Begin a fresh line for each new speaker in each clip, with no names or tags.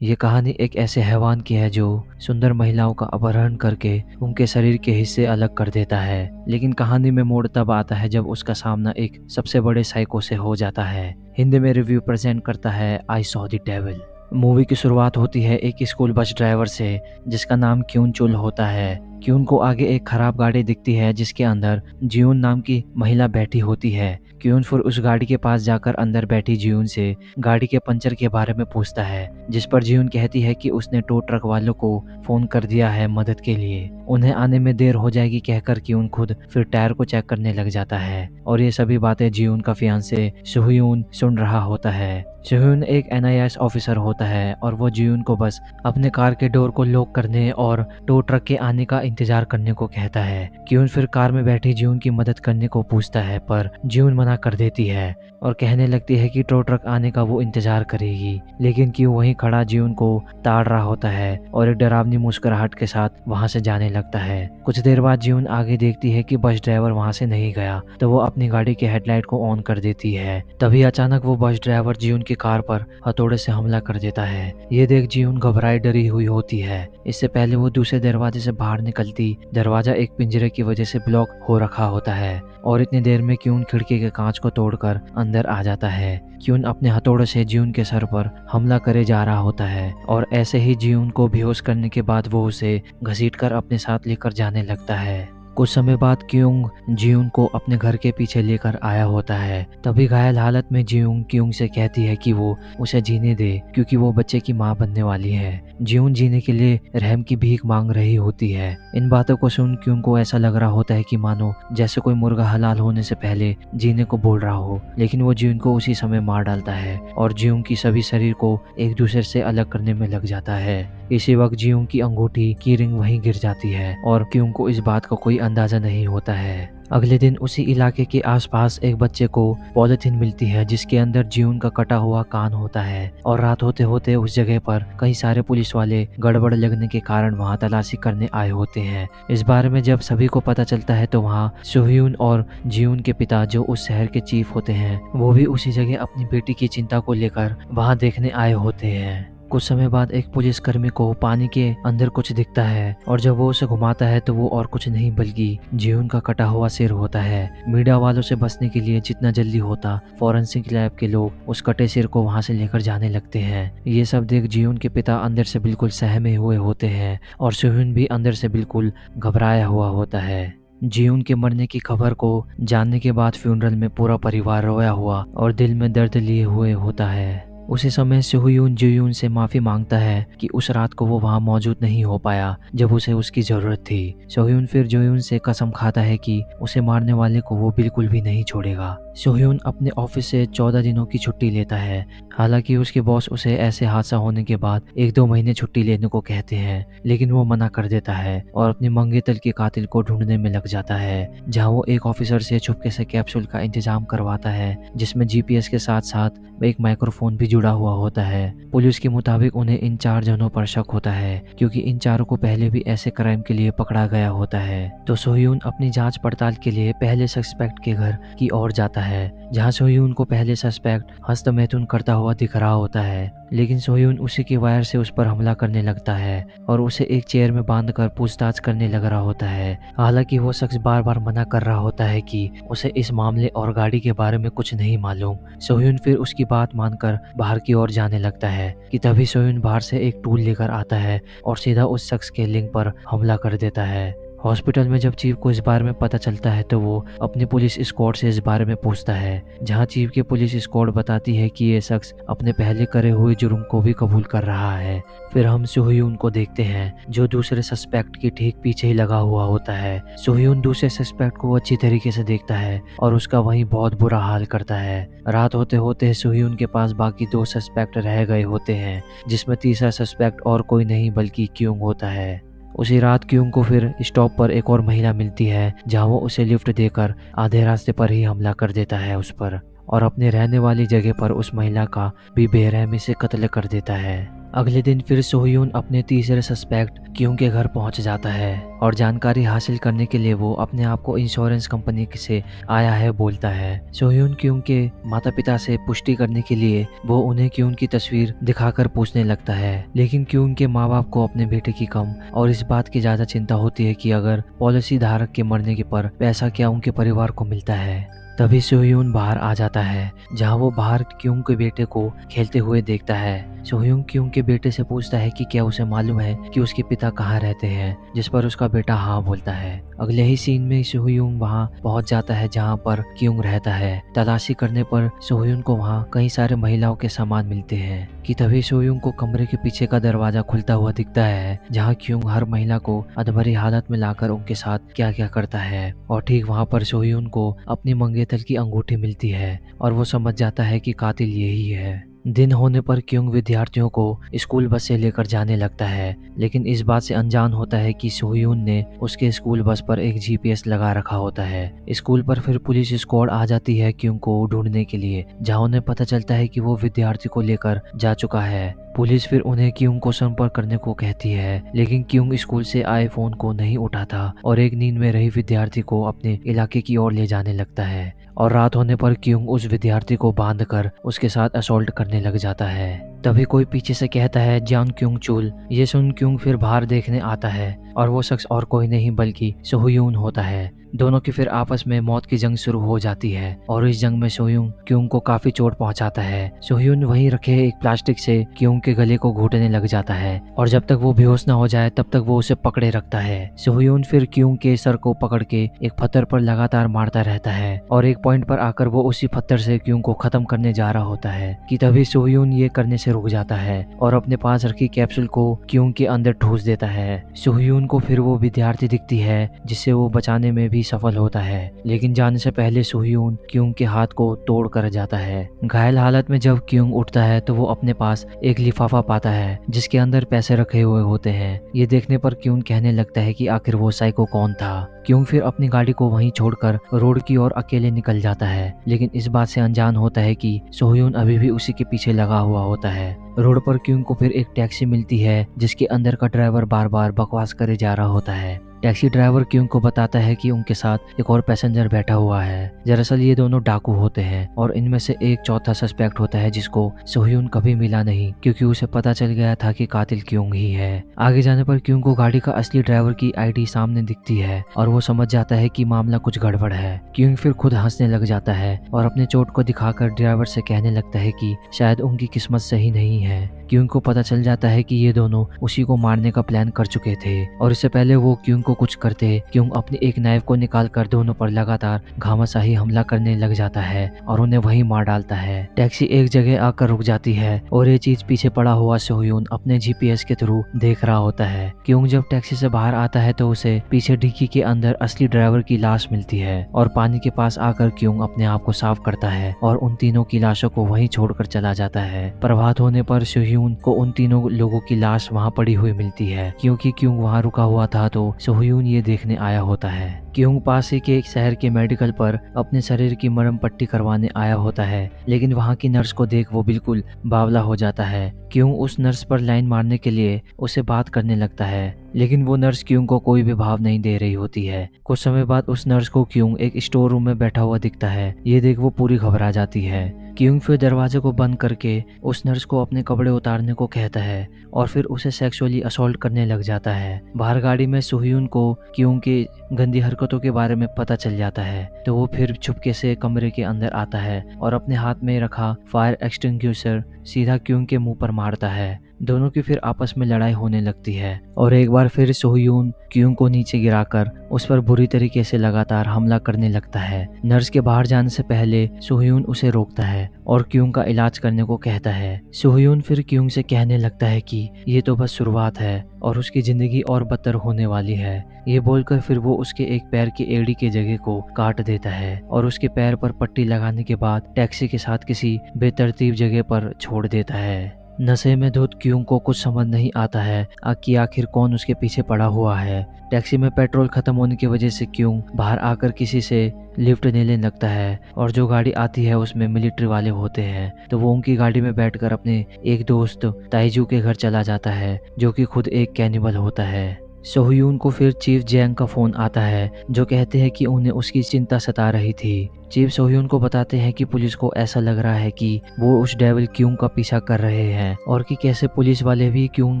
ये कहानी एक ऐसे हैवान की है जो सुंदर महिलाओं का अपहरण करके उनके शरीर के हिस्से अलग कर देता है। लेकिन कहानी में मोड़ तब आता है जब उसका सामना एक सबसे बड़े साइको से हो जाता है। हिंदी में रिव्यू प्रेजेंट करता है I saw the devil. Movie की शुरुआत होती है एक स्कूल बस ड्राइवर से जिसका नाम क्यून चुल होता है। क्यून को आगे एक खराब गाड़ी दिखती है जिसके अंदर जियून नाम की महिला बैठी होती है। क्यून फिर उस गाड़ी के पास जाकर अंदर बैठी जियून से गाड़ी के पंचर के बारे में पूछता है, जिस पर जियून कहती है कि उसने टो ट्रक वालों को फोन कर दिया है मदद के लिए, उन्हें आने में देर हो जाएगी कहकर क्यून खुद फिर टायर को चेक करने लग जाता है। और ये सभी बातें जियून का फियांसे सुहयून सुन रहा होता है। सुहयून एक NIS ऑफिसर होता है और वो जियून को बस अपने कार के डोर को लॉक करने और टो ट्रक के आने का इंतजार करने को कहता है। क्यून फिर कार में बैठी जियून की मदद करने को पूछता है पर जियून मना कर देती है और कहने लगती है कि टो ट्रक आने का वो इंतजार करेगी। लेकिन क्यों वहीं खड़ा जियून को ताड़ रहा होता है और एक डरावनी मुस्कुराहट के साथ वहां से जाने लगता है। कुछ देर बाद जियून आगे देखती है कि बस ड्राइवर वहां से नहीं गया तो वो अपनी गाड़ी के हेडलाइट को ऑन कर देती है। तभी अचानक वो बस ड्राइवर जियून की कार पर हथौड़े से हमला कर देता है। ये देख जियून घबराई डरी हुई होती है। इससे पहले वो दूसरे दरवाजे से बाहर निकलती दरवाजा एक पिंजरे की वजह से ब्लॉक हो रखा होता है और इतनी देर में क्यून खिड़की के कांच को तोड़कर अंदर आ जाता है। क्यून अपने हथौड़े से जियून के सर पर हमला करे जा रहा होता है और ऐसे ही जियून को बेहोश करने के बाद वो उसे घसीटकर अपने साथ लेकर जाने लगता है। कुछ समय बाद क्यूंग जियून को अपने घर के पीछे लेकर आया होता है। तभी घायल हालत में जियून क्यूंग से कहती है कि वो उसे जीने दे क्योंकि वो बच्चे की मां बनने वाली है। जियून जीने के लिए रहम की भीख मांग रही होती है। इन बातों को सुन क्यूंग को ऐसा लग रहा होता है कि मानो जैसे कोई मुर्गा हलाल होने से पहले जीने को बोल रहा हो, लेकिन वो जियून को उसी समय मार डालता है और जियून की सभी शरीर को एक दूसरे से अलग करने में लग जाता है। इसी वक्त जियून की अंगूठी की रिंग वहीं गिर जाती है और क्यूंग को इस बात का कोई अंदाजा नहीं होता है। अगले दिन उसी इलाके के आसपास एक बच्चे को पॉलिथीन मिलती है जिसके अंदर जियून का कटा हुआ कान होता है और रात होते होते उस जगह पर कई सारे पुलिस वाले गड़बड़ लगने के कारण वहां तलाशी करने आए होते हैं। इस बारे में जब सभी को पता चलता है तो वहां सुहयून और जियून के पिता जो उस शहर के चीफ होते हैं वो भी उसी जगह अपनी बेटी की चिंता को लेकर वहां देखने आए होते हैं। कुछ समय बाद एक पुलिसकर्मी को पानी के अंदर कुछ दिखता है और जब वो उसे घुमाता है तो वो और कुछ नहीं बल्कि जियून का कटा हुआ सिर होता है। मीडिया वालों से बचने के लिए जितना जल्दी होता फॉरेंसिक लैब के लोग उस कटे सिर को वहां से लेकर जाने लगते हैं। ये सब देख जियून के पिता अंदर से बिल्कुल सहमे हुए होते हैं और सुहयून भी अंदर से बिल्कुल घबराया हुआ होता है। जियून के मरने की खबर को जानने के बाद फ्यूनरल में पूरा परिवार रोया हुआ और दिल में दर्द लिए हुए होता है। उसी समय सुहयून जियून से माफी मांगता है कि उस रात को वो वहां मौजूद नहीं हो पाया जब उसे उसकी जरूरत थी। सुहयून फिर जियून से कसम खाता है कि उसे मारने वाले को वो बिल्कुल भी नहीं छोड़ेगा। सुहयून अपने ऑफिस से 14 दिनों की छुट्टी लेता है। हालांकि उसके बॉस उसे ऐसे हादसा होने के बाद 1-2 महीने छुट्टी लेने को कहते हैं, लेकिन वो मना कर देता है और अपने मंगेतर के कातिल को ढूंढने में लग जाता है, जहां वो एक ऑफिसर से चुपके से कैप्सूल का इंतजाम करवाता है जिसमें GPS के साथ साथ एक माइक्रोफोन भी जुड़ा हुआ होता है। पुलिस के मुताबिक उन्हें इन 4 जनों पर शक होता है क्योंकि इन चारों को पहले भी ऐसे क्राइम के लिए पकड़ा गया होता है। तो सुहयून अपनी जांच पड़ताल के लिए पहले सस्पेक्ट के घर की ओर जाता है, जहां सुहयून को पहले सस्पेक्ट हस्तमैथुन करता हुआ दिख रहा होता है। लेकिन सुहयून उसी के वायर से उस पर हमला करने लगता है और उसे एक चेयर में बांधकर पूछताछ करने लग रहा होता है। हालांकि वो शख्स बार बार मना कर रहा होता है कि उसे इस मामले और गाड़ी के बारे में कुछ नहीं मालूम। सुहयून फिर उसकी बात मानकर बाहर की ओर जाने लगता है कि तभी सुहयून बाहर से एक टूल लेकर आता है और सीधा उस शख्स के लिंग पर हमला कर देता है। हॉस्पिटल में जब चीफ को इस बारे में पता चलता है तो वो अपनी पुलिस स्क्वाड से इस बारे में पूछता है, जहां चीफ की पुलिस स्क्वाड बताती है कि ये शख्स अपने पहले करे हुए जुर्म को भी कबूल कर रहा है। फिर हम सुहयून को देखते हैं जो दूसरे सस्पेक्ट के ठीक पीछे ही लगा हुआ होता है। सुहयून दूसरे सस्पेक्ट को अच्छी तरीके से देखता है और उसका वहीं बहुत बुरा हाल करता है। रात होते होते सुहयून के पास बाकी 2 सस्पेक्ट रह गए होते हैं, जिसमें तीसरा सस्पेक्ट और कोई नहीं बल्कि क्यूंग होता है। उसी रात क्यूंग को फिर स्टॉप पर एक और महिला मिलती है, जहां वो उसे लिफ्ट देकर आधे रास्ते पर ही हमला कर देता है उस पर और अपने रहने वाली जगह पर उस महिला का भी बेरहमी से कत्ल कर देता है। अगले दिन फिर सोह्यून अपने तीसरे सस्पेक्ट क्यूंग के घर पहुंच जाता है और जानकारी हासिल करने के लिए वो अपने आप को इंश्योरेंस कंपनी से आया है बोलता है। सोह्यून क्यूंग के माता पिता से पुष्टि करने के लिए वो उन्हें क्यूंग की तस्वीर दिखाकर पूछने लगता है, लेकिन क्यूंग के माँ बाप को अपने बेटे की कम और इस बात की ज्यादा चिंता होती है कि अगर पॉलिसी धारक के मरने के पर पैसा क्या उनके परिवार को मिलता है। तभी सोह्यून बाहर आ जाता है, जहां वो बाहर क्यूंग के बेटे को खेलते हुए देखता है। सोह्यून क्यूंग के बेटे से पूछता है कि क्या उसे मालूम है कि उसके पिता कहाँ रहते हैं, जिस पर उसका बेटा हाँ बोलता है। अगले ही सीन में सोह्यून वहां पहुंच जाता है जहां पर क्यूंग रहता है। तलाशी करने पर सोह्यून को वहां कई सारे महिलाओं के सामान मिलते हैं कि तभी सोह्यून को कमरे के पीछे का दरवाजा खुलता हुआ दिखता है, जहां क्यूंग हर महिला को अधमरी हालत में लाकर उनके साथ क्या क्या करता है। और ठीक वहां पर सोह्यून को अपनी मंगेतर की अंगूठी मिलती है और वो समझ जाता है कि कातिल यही है। दिन होने पर क्यूंग विद्यार्थियों को स्कूल बस से लेकर जाने लगता है, लेकिन इस बात से अनजान होता है कि सोह्यून ने उसके स्कूल बस पर एक जीपीएस लगा रखा होता है। स्कूल पर फिर पुलिस स्क्वाड आ जाती है क्यूंग को ढूंढने के लिए, जहां उन्हें पता चलता है कि वो विद्यार्थी को लेकर जा चुका है। पुलिस फिर उन्हें क्यूंग को संपर्क करने को कहती है, लेकिन क्यूंग स्कूल से आए फोन को नहीं उठाता और एक नींद में रही विद्यार्थी को अपने इलाके की ओर ले जाने लगता है। और रात होने पर क्यूंग उस विद्यार्थी को बांधकर उसके साथ असॉल्ट करने लग जाता है। तभी कोई पीछे से कहता है जान क्यूंग चुल। ये सुन क्यूंग फिर बाहर देखने आता है और वो शख्स और कोई नहीं बल्कि सोह्यून होता है। दोनों की फिर आपस में मौत की जंग शुरू हो जाती है और इस जंग में सोह्यून क्यूंग को काफी चोट पहुंचाता है। सोह्यून वहीं रखे एक प्लास्टिक से क्यूंग के गले को घोटने लग जाता है और जब तक वो बेहोश न हो जाए तब तक वो उसे पकड़े रखता है। सोह्यून फिर क्यूंग के सर को पकड़ के एक पत्थर पर लगातार मारता रहता है और एक पॉइंट पर आकर वो उसी पत्थर से क्यूंग को खत्म करने जा रहा होता है कि तभी सोह्यून ये करने से रुक जाता है और अपने पास रखी कैप्सूल को क्यूंग के अंदर ठूस देता है। सोह्यून को फिर वो विद्यार्थी दिखती है जिससे वो बचाने में भी सफल होता है, लेकिन जाने से पहले सोह्यून क्यूंग के हाथ को तोड़ कर जाता है। घायल हालत में जब क्यूंग उठता है तो वो अपने पास एक लिफाफा पाता है जिसके अंदर पैसे रखे हुए होते हैं। ये देखने पर क्यूंग कहने लगता है कि आखिर वो साइको कौन था। क्यूंग फिर अपनी गाड़ी को वहीं छोड़कर रोड की ओर अकेले निकल जाता है, लेकिन इस बात से अनजान होता है कि सोह्यून अभी भी उसी के पीछे लगा हुआ होता है। रोड पर क्यूंग को फिर एक टैक्सी मिलती है जिसके अंदर का ड्राइवर बार बार बकवास करे जा रहा होता है। टैक्सी ड्राइवर क्यूंग को बताता है कि उनके साथ एक और पैसेंजर बैठा हुआ है। दरअसल ये दोनों डाकू होते हैं और इनमें से एक चौथा सस्पेक्ट होता है जिसको सोह्यून कभी मिला नहीं, क्योंकि उसे पता चल गया था कि कातिल क्यूंग ही है। आगे जाने पर क्यूंग को गाड़ी का असली ड्राइवर की आईडी सामने दिखती है और वो समझ जाता है कि मामला कुछ गड़बड़ है। क्यूंग फिर खुद हंसने लग जाता है और अपने चोट को दिखाकर ड्राइवर से कहने लगता है कि शायद उनकी किस्मत सही नहीं है। क्यूंग को पता चल जाता है कि ये दोनों उसी को मारने का प्लान कर चुके थे और इससे पहले वो क्यूंग को कुछ करते क्यूंग अपनी एक नाइफ को निकालकर दोनों पर लगातार घमासाही हमला करने लग जाता है और उन्हें वहीं मार डालता है। टैक्सी एक जगह आकर रुक जाती है और ये चीज पीछे पड़ा हुआ सोह्यून अपने जीपीएस के थ्रू देख रहा होता है। क्यूंग जब टैक्सी से बाहर आता है तो उसे पीछे डिक्की के अंदर असली ड्राइवर की लाश मिलती है और पानी के पास आकर क्यूंग अपने आप को साफ करता है और उन तीनों की लाशों को वहीं छोड़कर चला जाता है। प्रभात होने पर सोह्यून को उन तीनों लोगों की लाश वहां पड़ी हुई मिलती है। क्योंकि क्यूंग वहां रुका हुआ था तो सोह्यून ये देखने आया होता है। क्यूंग पास ही के एक शहर के मेडिकल पर अपने शरीर की मरहम पट्टी करवाने आया होता है, लेकिन वहां की नर्स को देख वो बिल्कुल बावला हो जाता है। क्यूंग उस नर्स पर लाइन मारने के लिए उसे बात करने लगता है, लेकिन वो नर्स क्यूंग को कोई भी भाव नहीं दे रही होती है। कुछ समय बाद उस नर्स को क्यूंग एक स्टोर रूम में बैठा हुआ दिखता है। ये देख वो पूरी घबरा जाती है। क्यूंग फिर दरवाजे को बंद करके उस नर्स को अपने कपड़े उतारने को कहता है और फिर उसे सेक्सुअली असॉल्ट करने लग जाता है। बाहर गाड़ी में सोह्यून को क्यूंग की गंदी हरकतों के बारे में पता चल जाता है तो वो फिर चुपके से कमरे के अंदर आता है और अपने हाथ में रखा फायर एक्सटिंग्विशर सीधा क्यूंग के मुंह पर मारता है। दोनों की फिर आपस में लड़ाई होने लगती है और एक बार फिर सोह्यून क्यूंग को नीचे गिराकर उस पर बुरी तरीके से लगातार हमला करने लगता है। नर्स के बाहर जाने से पहले सोह्यून उसे रोकता है और क्यूंग का इलाज करने को कहता है। सोह्यून फिर क्यूंग से कहने लगता है कि ये तो बस शुरुआत है और उसकी जिंदगी और बदतर होने वाली है। ये बोलकर फिर वो उसके एक पैर की एड़ी के जगह को काट देता है और उसके पैर पर पट्टी लगाने के बाद टैक्सी के साथ किसी बेतरतीब जगह पर छोड़ देता है। नशे में धुत क्यूंग को कुछ समझ नहीं आता है कि आखिर कौन उसके पीछे पड़ा हुआ है। टैक्सी में पेट्रोल खत्म होने की वजह से क्यूंग बाहर आकर किसी से लिफ्ट लेने लगता है और जो गाड़ी आती है उसमें मिलिट्री वाले होते हैं, तो वो उनकी गाड़ी में बैठकर अपने एक दोस्त ताइजू के घर चला जाता है जो कि खुद एक कैनिबल होता है। सोहयून को फिर चीफ जैंग का फोन आता है जो कहते हैं कि उन्हें उसकी चिंता सता रही थी। चीफ सोहयून को बताते हैं कि पुलिस को ऐसा लग रहा है कि वो उस डेविल क्यूंग का पीछा कर रहे हैं और कि कैसे पुलिस वाले भी क्यूंग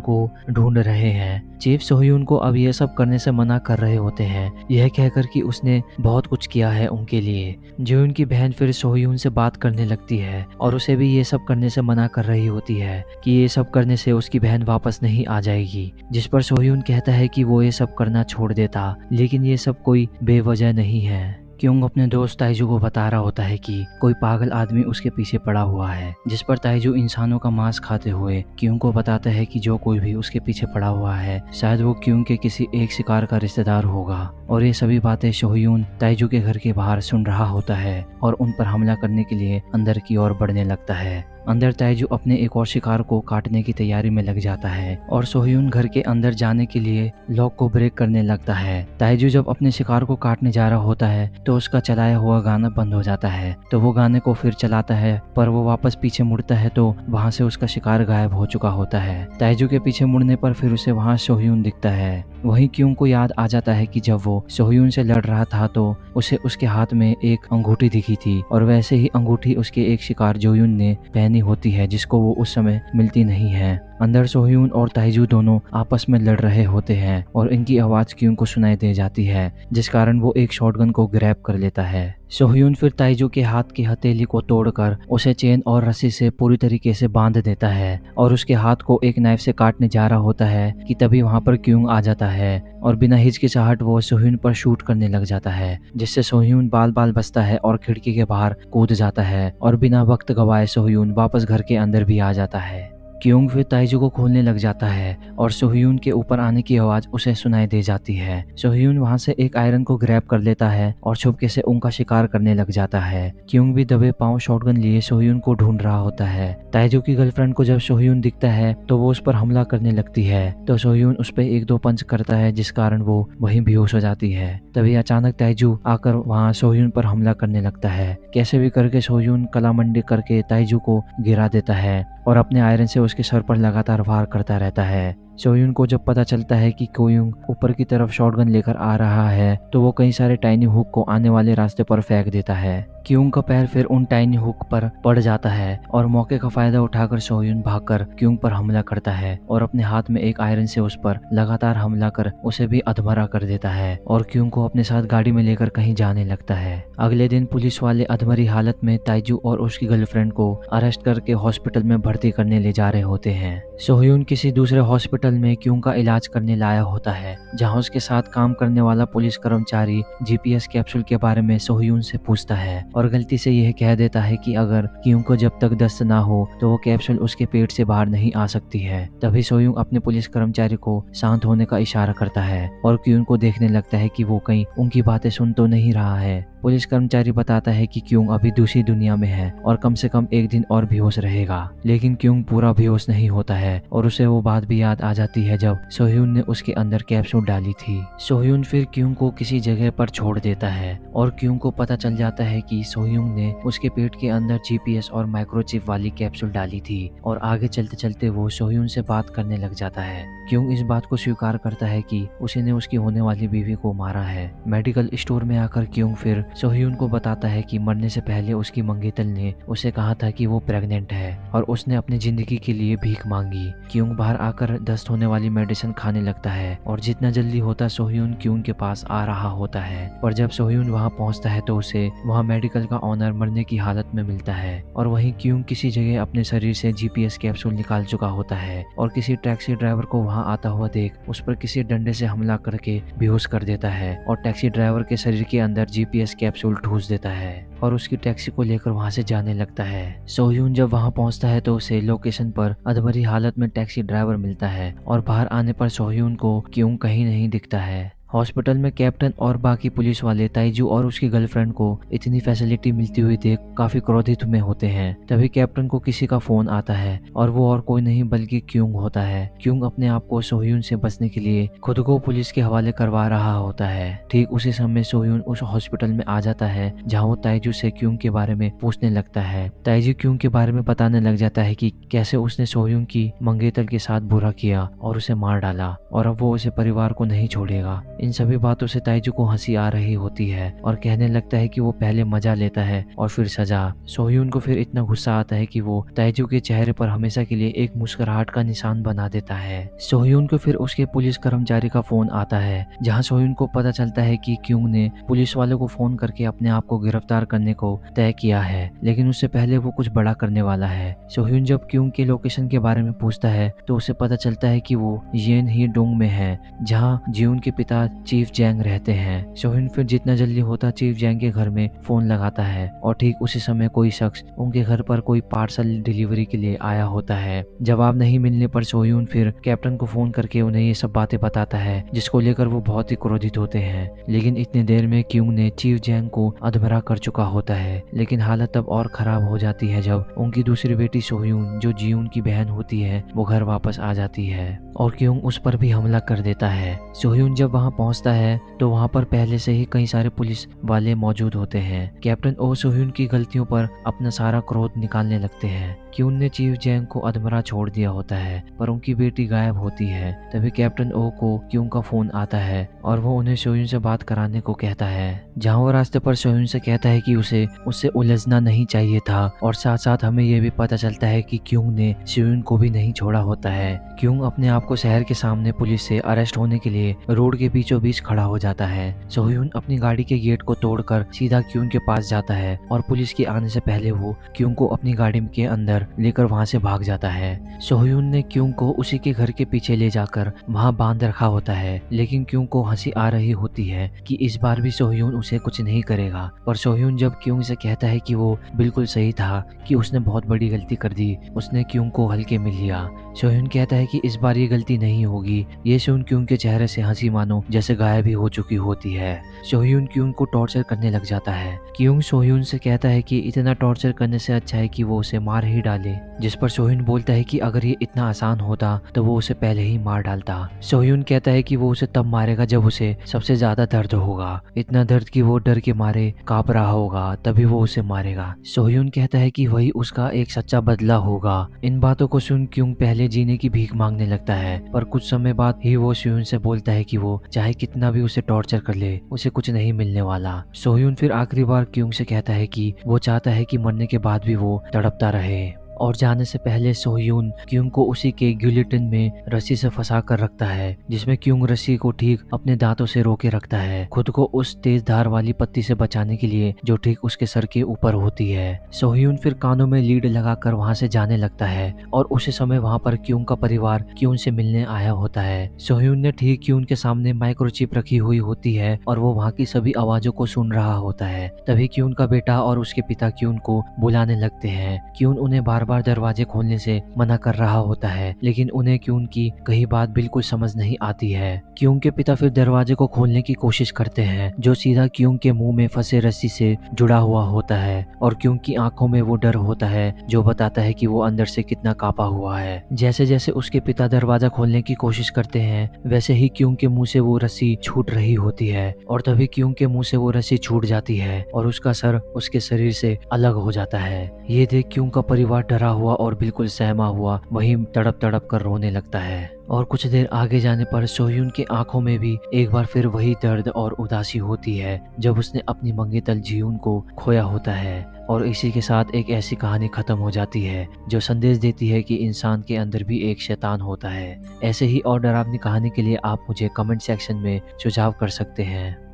को ढूंढ रहे हैं। चीफ सोहयून को अब यह सब करने से मना कर रहे होते हैं, यह कहकर कि उसने बहुत कुछ किया है उनके लिए। जो उनकी बहन फिर सोहयून से बात करने लगती है और उसे भी ये सब करने से मना कर रही होती है कि ये सब करने से उसकी बहन वापस नहीं आ जाएगी, जिस पर सोहयून कहता है कि वो ये सब करना छोड़ देता, लेकिन ये सब कोई बेवजह नहीं है। क्योंग अपने दोस्त ताइजू को बता रहा होता है कि कोई पागल आदमी उसके पीछे पड़ा हुआ है, जिस पर ताइजू इंसानों का मांस खाते हुए क्योंग को बताता है कि जो कोई भी उसके पीछे पड़ा हुआ है शायद वो क्योंग के किसी एक शिकार का रिश्तेदार होगा। और ये सभी बातें सोहयून ताइजू के घर के बाहर सुन रहा होता है और उन पर हमला करने के लिए अंदर की ओर बढ़ने लगता है। अंदर ताइजू अपने एक और शिकार को काटने की तैयारी में लग जाता है और सोहयून घर के अंदर जाने के लिए लॉक को ब्रेक करने लगता है। ताइजू जब अपने शिकार को काटने जा रहा होता है तो उसका चलाया हुआ गाना बंद हो जाता है, तो वो गाने को फिर चलाता है, पर वो वापस पीछे मुड़ता है तो वहाँ से उसका शिकार गायब हो चुका होता है। ताइजू के पीछे मुड़ने पर फिर उसे वहाँ सोहयून दिखता है। वहीं क्योंग को याद आ जाता है कि जब वो सोहयून से लड़ रहा था तो उसे उसके हाथ में एक अंगूठी दिखी थी और वैसे ही अंगूठी उसके एक शिकार जोयुन ने पहनी होती है जिसको वो उस समय मिलती नहीं है। अंदर सोहयून और ताइजू दोनों आपस में लड़ रहे होते हैं और इनकी आवाज क्योंग को सुनाई दे जाती है, जिस कारण वो एक शॉटगन को ग्रैब कर लेता है। सोहयून फिर ताइजू के हाथ की हथेली को तोड़कर उसे चेन और रस्सी से पूरी तरीके से बांध देता है और उसके हाथ को एक नाइफ से काटने जा रहा होता है कि तभी वहां पर क्योंग आ जाता है और बिना हिचकिचाहट वो सोहयून पर शूट करने लग जाता है, जिससे सोहयून बाल बाल बचता है और खिड़की के बाहर कूद जाता है और बिना वक्त गवाए सोहयून वापस घर के अंदर भी आ जाता है। क्योंग फिर ताइजू को खोलने लग जाता है और सोहयून के ऊपर आने की आवाज उसे सुनाई दे जाती है। सोहयून वहां से एक आयरन को ग्रैब कर लेता है और छुपके से उनका शिकार करने लग जाता है। क्योंग भी दबे पांव शॉटगन लिए सोहयून को ढूंढ रहा होता है। ताइजू की गर्लफ्रेंड को जब सोहयून दिखता है तो वो उस पर हमला करने लगती है, तो सोहयून उस पर एक दो पंच करता है जिस कारण वो वहीं बेहोश हो जाती है। तभी अचानक ताइजू आकर वहाँ सोहयून पर हमला करने लगता है। कैसे भी करके सोहयून कलामंडी करके ताइजू को गिरा देता है और अपने आयरन से उसके सर पर लगातार वार करता रहता है। सोहयून को जब पता चलता है कि क्योंग ऊपर की तरफ शॉटगन लेकर आ रहा है तो वो कई सारे टाइनी हुक को आने वाले रास्ते पर फेंक देता है। क्योंग का पैर फिर उन टाइनी हुक पर पड़ जाता है और मौके का फायदा उठाकर सोहयून भागकर क्योंग पर हमला करता है और अपने हाथ में एक आयरन से उस पर लगातार हमला कर उसे भी अधमरा कर देता है और क्योंग को अपने साथ गाड़ी में लेकर कहीं जाने लगता है। अगले दिन पुलिस वाले अधमरी हालत में ताइजू और उसकी गर्लफ्रेंड को अरेस्ट करके हॉस्पिटल में भर्ती करने ले जा रहे होते हैं। सोहयून किसी दूसरे हॉस्पिटल में क्योंग का इलाज करने लाया होता है, जहां उसके साथ काम करने वाला पुलिस कर्मचारी जीपीएस कैप्सूल के बारे में सोहयून से पूछता है और गलती से यह कह देता है कि अगर क्योंग को जब तक दस्त ना हो तो वो कैप्सूल उसके पेट से बाहर नहीं आ सकती है। तभी सोहयून अपने पुलिस कर्मचारी को शांत होने का इशारा करता है और क्योंग को देखने लगता है कि वो कहीं उनकी बातें सुन तो नहीं रहा है। पुलिस कर्मचारी बताता है कि क्योंग अभी दूसरी दुनिया में है और कम से कम एक दिन और बेहोश रहेगा, लेकिन क्योंग पूरा बेहोश नहीं होता है और उसे वो बात भी याद आ जाती है जब सोहयून ने उसके अंदर कैप्सूल डाली थी। सोहयून फिर क्योंग को किसी जगह पर छोड़ देता है और क्योंग को पता चल जाता है कि सोहयून ने उसके पेट के अंदर जीपीएस और माइक्रोचिप वाली कैप्सूल डाली थी और आगे चलते चलते वो सोहयून से बात करने लग जाता है। क्योंग इस बात को स्वीकार करता है कि उसी ने उसकी होने वाली बीवी को मारा है। मेडिकल स्टोर में आकर क्योंग फिर सोहयून को बताता है कि मरने से पहले उसकी मंगेतर ने उसे कहा था कि वो प्रेग्नेंट है और उसने अपनी जिंदगी के लिए भीख मांगी। क्योंग बाहर आकर दस्त होने वाली मेडिसिन खाने लगता है और जितना जल्दी होता सोहयून क्योंग के पास आ रहा होता है, पर जब सोहयून वहां पहुंचता है तो उसे वहां मेडिकल का ऑनर मरने की हालत में मिलता है और वहीं क्योंग किसी जगह अपने शरीर से जीपीएस कैप्सूल निकाल चुका होता है और किसी टैक्सी ड्राइवर को वहां आता हुआ देख उस पर किसी डंडे से हमला करके बेहोश कर देता है और टैक्सी ड्राइवर के शरीर के अंदर जीपीएस कैप्सूल ठूस देता है और उसकी टैक्सी को लेकर वहां से जाने लगता है। सोहयून जब वहां पहुंचता है तो उसे लोकेशन पर अधमरी हालत में टैक्सी ड्राइवर मिलता है और बाहर आने पर सोहयून को क्योंग कहीं नहीं दिखता है। हॉस्पिटल में कैप्टन और बाकी पुलिस वाले ताइजू और उसकी गर्लफ्रेंड को इतनी फैसिलिटी मिलती हुई देख काफी क्रोधित में होते हैं। तभी कैप्टन को किसी का फोन आता है और वो और कोई नहीं बल्कि क्यूंग होता है। क्यूंग अपने आप को सोह्यून से बचने के लिए खुद को पुलिस के हवाले करवा रहा होता है। ठीक उसी समय सोह्यून उस हॉस्पिटल में आ जाता है जहाँ वो ताइजू से क्यूंग के बारे में पूछने लगता है। ताइजू क्यूंग के बारे में बताने लग जाता है कि कैसे उसने सोह्यून की मंगेतर के साथ बुरा किया और उसे मार डाला और अब वो उसे परिवार को नहीं छोड़ेगा। इन सभी बातों से ताइजू को हंसी आ रही होती है और कहने लगता है कि वो पहले मजा लेता है और फिर सजा। सोह्यून को फिर इतना गुस्सा आता है कि वो ताइजू के चेहरे पर हमेशा के लिए एक मुस्कुराहट का निशान बना देता है। सोह्यून को फिर उसके पुलिस कर्मचारी का फोन आता है जहां सोह्यून को पता चलता है कि क्यूंग ने पुलिस वालों को फोन करके अपने आप को गिरफ्तार करने को तय किया है, लेकिन उससे पहले वो कुछ बड़ा करने वाला है। सोह्यून जब क्यूंग के लोकेशन के बारे में पूछता है तो उसे पता चलता है कि वो येन ही डोंग में है जहाँ जियून के पिता चीफ जैंग रहते हैं। सोह्यून फिर जितना जल्दी होता चीफ जैंग के घर में फोन लगाता है और ठीक उसी समय कोई शख्स उनके घर पर कोई पार्सल डिलीवरी के लिए आया होता है। जवाब नहीं मिलने पर सोह्यून फिर कैप्टन को फोन करके उन्हें ये सब बातें बताता है जिसको लेकर वो बहुत ही क्रोधित होते हैं। लेकिन इतनी देर में क्यूंग ने चीफ जैंग को अधमरा कर चुका होता है। लेकिन हालत तब और खराब हो जाती है जब उनकी दूसरी बेटी सोह्यून जो जियून की बहन होती है वो घर वापस आ जाती है और क्यूंग उस पर भी हमला कर देता है। सोह्यून जब वहां पहुंचता है तो वहां पर पहले से ही कई सारे पुलिस वाले मौजूद होते हैं। कैप्टन ओ सोह्यून की गलतियों पर अपना सारा क्रोध निकालने लगते हैं। क्यूंग ने चीफ जैंग को अधमरा छोड़ दिया होता है पर उनकी बेटी गायब होती है। तभी कैप्टन ओ को क्यूंग का फोन आता है और वो उन्हें सोह्यून से बात कराने को कहता है। जहाँ वो रास्ते पर सोह्यून से कहता है कि उसे उससे उलझना नहीं चाहिए था और साथ साथ हमें यह भी पता चलता है कि क्यूंग ने सोह्यून को भी नहीं छोड़ा होता है। क्यूंग अपने आप को शहर के सामने पुलिस से अरेस्ट होने के लिए रोड के बीचों बीच खड़ा हो जाता है। सोह्यून अपनी गाड़ी के गेट को तोड़कर सीधा क्यूंग के पास जाता है और पुलिस के आने से पहले वो क्यूंग को अपनी गाड़ी के अंदर लेकर वहां से भाग जाता है। सोह्यून ने क्यूंग को उसी के घर के पीछे ले जाकर वहां बांध रखा होता है, लेकिन क्यूंग को हंसी आ रही होती है कि इस बार भी सोह्यून उसे कुछ नहीं करेगा। पर सोह्यून जब क्यूंग से कहता है कि वो बिल्कुल सही था कि उसने बहुत बड़ी गलती कर दी, उसने क्यूंग को हल्के में लिया। सोह्यून कहता है कि इस बार ये गलती नहीं होगी। ये सुन क्यूंग के चेहरे से हंसी मानो जैसे गायब ही हो चुकी होती है। सोह्यून क्यूंग को टॉर्चर करने लग जाता है। क्यूंग सोह्यून से कहता है कि इतना टॉर्चर करने से अच्छा है कि वो उसे मार ही डाले, जिस पर सोह्यून बोलता है कि अगर ये इतना आसान होता तो वो उसे पहले ही मार डालता। सोह्यून कहता है कि वो उसे तब मारेगा जब उसे सबसे ज्यादा दर्द होगा, इतना दर्द कि वो डर के मारे कांप रहा होगा, तभी वो उसे मारेगा। सोह्यून कहता है कि वही उसका एक सच्चा बदला होगा। इन बातों को सुन क्यूंग पहले जीने की भीख मांगने लगता है, पर कुछ समय बाद ही वो सोह्यून से बोलता है कि वो चाहे कितना भी उसे टॉर्चर कर ले उसे कुछ नहीं मिलने वाला। सोह्यून फिर आखिरी बार क्यूंग से कहता है कि वो चाहता है कि मरने के बाद भी वो तड़पता रहे। और जाने से पहले सोह्यून क्यूंग को उसी के गिलेटिन में रस्सी से फंसा कर रखता है, जिसमें क्यूंग रस्सी को ठीक अपने दांतों से रोके रखता है, खुद को उस तेज धार वाली पत्ती से बचाने के लिए जो ठीक उसके सर के ऊपर होती है। सोह्यून फिर कानों में लीड लगाकर वहां से जाने लगता है और उसी समय वहां पर क्यूंग का परिवार क्यूंग से मिलने आया होता है। सोह्यून ने ठीक क्यूंग के सामने माइक्रोचिप रखी हुई होती है और वो वहां की सभी आवाजों को सुन रहा होता है। तभी क्यूंग का बेटा और उसके पिता क्यूंग को बुलाने लगते हैं। क्यूंग उन्हें बार दरवाजे खोलने से मना कर रहा होता है, लेकिन उन्हें क्यूंग की कही बात बिल्कुल समझ नहीं आती है। क्यूंग के पिता फिर दरवाजे को खोलने की कोशिश करते हैं, जो सीधा क्यूंग के मुंह में फंसे रस्सी से जुड़ा हुआ होता है और क्यूंग की आंखों में वो डर होता है जो बताता है कि वो अंदर से कितना कांपा हुआ है। जैसे जैसे उसके पिता दरवाजा खोलने की कोशिश करते हैं, वैसे ही क्यूंग के मुंह से वो रस्सी छूट रही होती है और तभी क्यूंग के मुंह से वो रस्सी छूट जाती है और उसका सर उसके शरीर से अलग हो जाता है। ये देख क्यूंग का परिवार डरा हुआ और बिल्कुल सहमा हुआ वहीं तड़प तड़प कर रोने लगता है। और कुछ देर आगे जाने पर सोह्यून की आंखों में भी एक बार फिर वही दर्द और उदासी होती है जब उसने अपनी मंगेतर जियून को खोया होता है। और इसी के साथ एक ऐसी कहानी खत्म हो जाती है जो संदेश देती है कि इंसान के अंदर भी एक शैतान होता है। ऐसे ही और डरावनी कहानी के लिए आप मुझे कमेंट सेक्शन में सुझाव कर सकते हैं।